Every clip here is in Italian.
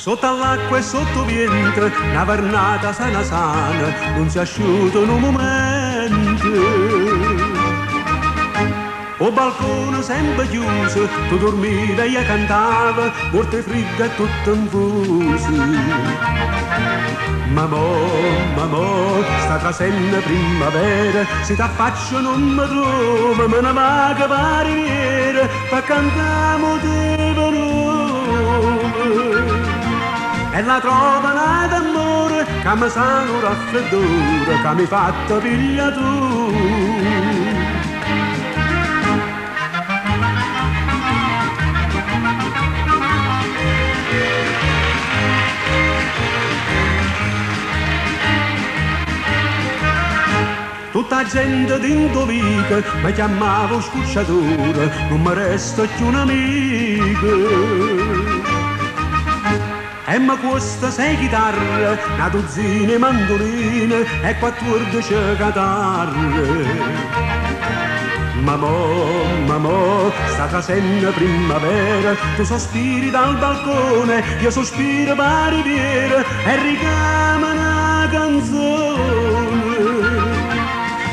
Sotto all'acqua e sotto vento, una vernata sana sana, non si asciuga in un momento. O balcone sempre chiuso, tu dormivi e io cantava, morte fredda e tutto infuso. Mamma, sta trasenne primavera, se t'affaccio non mi trovo, me ne vaga pariera, per cantare di valore. E la trova nata amore, che mi sanno raffreddore, che mi fatta pigliatura. Tutta gente d'indovica mi chiamava scucciatore, non mi resta più un amico. E mi costa 6 chitarre, una dozzina di mandoline e 14 chitarre. Mamma, sta trasenne primavera, tu sospiri dal balcone, io sospiro per riviera e ricama una canzone.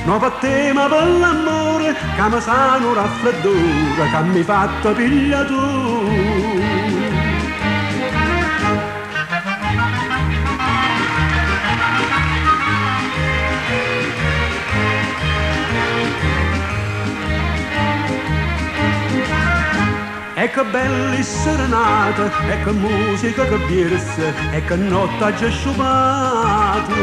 No per te ma per l'amore, che mi sanno raffreddore, che mi fatta pigliatura. E che belle serenate, e che musica che versa, e che notte già sciupata.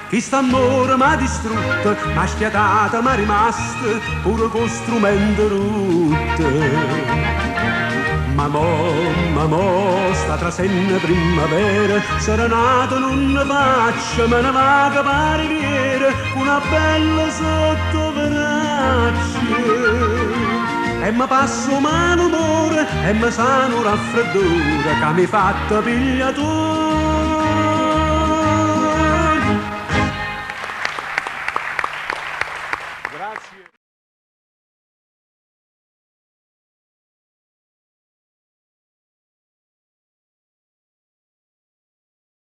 Chi sta amore m'ha distrutta, m'ha schiatata, m'ha rimasta, pure con strumento rutte. Mamma, sta trasenne primavera, serenata non ne faccia, me ne vaga per riviera, una bella sotto veraccia. E mi passo mano amore, e mi sano raffreddore, che mi fatta pigliatura.